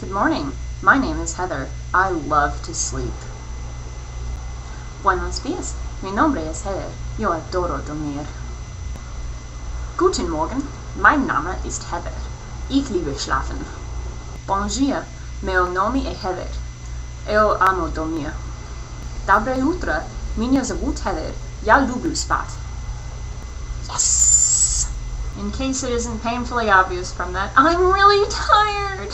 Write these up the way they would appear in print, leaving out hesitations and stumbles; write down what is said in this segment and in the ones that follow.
Good morning. My name is Heather. I love to sleep. Buenos días. Mi nombre es Heather. Yo adoro dormir. Guten Morgen. Mein Name ist Heather. Ich liebe schlafen. Bom dia. Meu nome é Heather. Eu amo dormir. Dobre jutra. Minha zovut Heather. Ja lubię spać. Yes! In case it isn't painfully obvious from that, I'm really tired!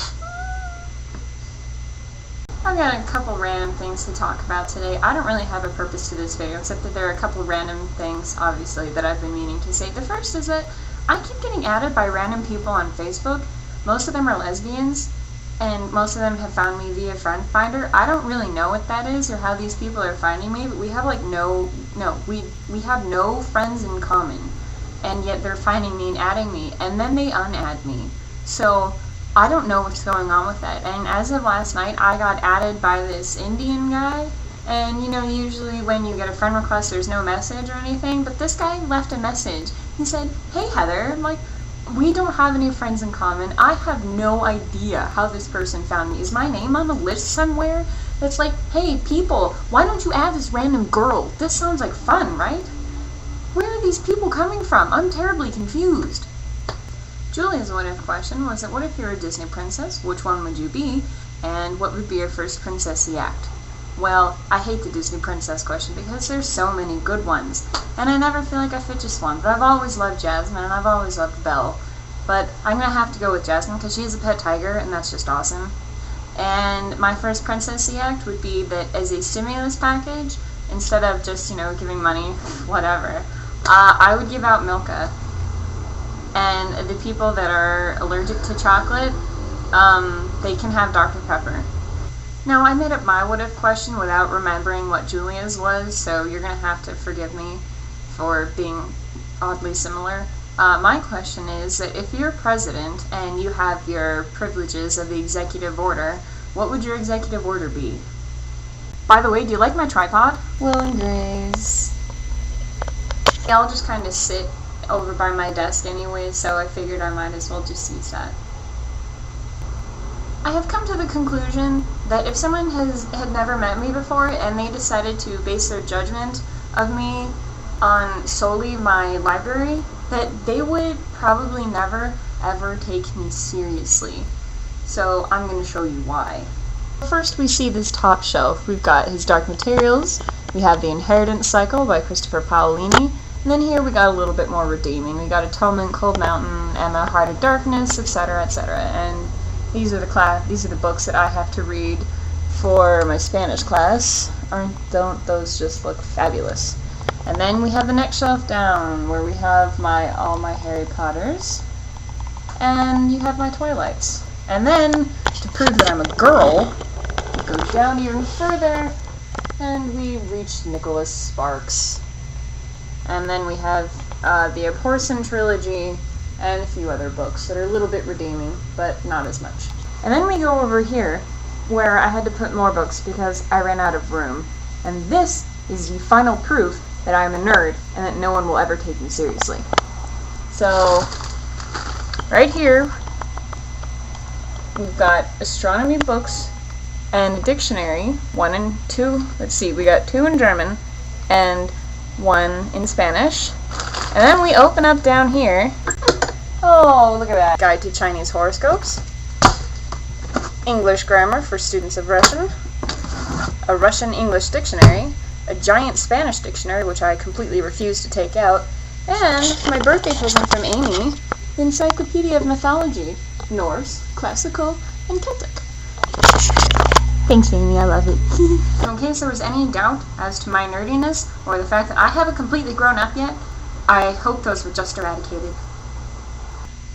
I've got a couple random things to talk about today. I don't really have a purpose to this video, except that there are a couple random things, obviously, that I've been meaning to say. The first is that I keep getting added by random people on Facebook. Most of them are lesbians, and most of them have found me via Friend Finder. I don't really know what that is or how these people are finding me, but we have like we have no friends in common, and yet they're finding me and adding me, and then they unadd me. So I don't know what's going on with that. And as of last night, I got added by this Indian guy, and you know, usually when you get a friend request there's no message or anything, but this guy left a message. He said, "Hey Heather," I'm like, we don't have any friends in common. I have no idea how this person found me. Is my name on the list somewhere? That's like, hey people, why don't you add this random girl? This sounds like fun, right? Where are these people coming from? I'm terribly confused. Julia's what if question was that what if you're a Disney princess? Which one would you be? And what would be your first princessy act? Well, I hate the Disney princess question because there's so many good ones, and I never feel like I fit just one, but I've always loved Jasmine and I've always loved Belle. But I'm gonna have to go with Jasmine because she's a pet tiger and that's just awesome. And my first princessy act would be that as a stimulus package, instead of just, you know, giving money, whatever, I would give out Milka. And the people that are allergic to chocolate, they can have Dr. Pepper. Now, I made up my what-if question without remembering what Julia's was, so you're going to have to forgive me for being oddly similar. My question is that if you're president and you have your privileges of the executive order, what would your executive order be? By the way, do you like my tripod? Will and Grace. Yeah, I'll just kind of sit over by my desk anyway, so I figured I might as well just use that. I have come to the conclusion that if someone had never met me before and they decided to base their judgment of me on solely my library, that they would probably never ever take me seriously. So I'm going to show you why. First we see this top shelf. We've got his Dark Materials, we have The Inheritance Cycle by Christopher Paolini, and then here we got a little bit more redeeming. We got Atonement, Cold Mountain, Emma, Heart of Darkness, etc., etc. And these are the books that I have to read for my Spanish class. Don't those just look fabulous? And then we have the next shelf down where we have all my Harry Potters, and you have my Twilights. And then to prove that I'm a girl, we go down even further, and we reach Nicholas Sparks. And then we have the Abhorsen trilogy and a few other books that are a little bit redeeming, but not as much. And then we go over here, where I had to put more books because I ran out of room. And this is the final proof that I am a nerd and that no one will ever take me seriously. So, right here, we've got astronomy books and a dictionary, one and two, let's see, we got two in German and one in Spanish. And then we open up down here. Oh, look at that. Guide to Chinese Horoscopes, English Grammar for Students of Russian, a Russian-English Dictionary, a giant Spanish dictionary, which I completely refuse to take out, and my birthday present from Amy, the Encyclopedia of Mythology, Norse, Classical, and Celtic. Thanks, Amy, I love it. In case there was any doubt as to my nerdiness, or the fact that I haven't completely grown up yet, I hope those were just eradicated.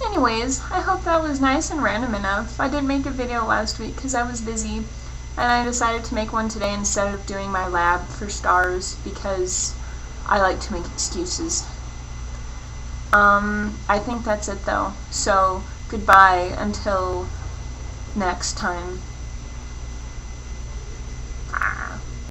Anyways, I hope that was nice and random enough. I did make a video last week because I was busy, and I decided to make one today instead of doing my lab for stars because I like to make excuses. I think that's it though, so goodbye until next time.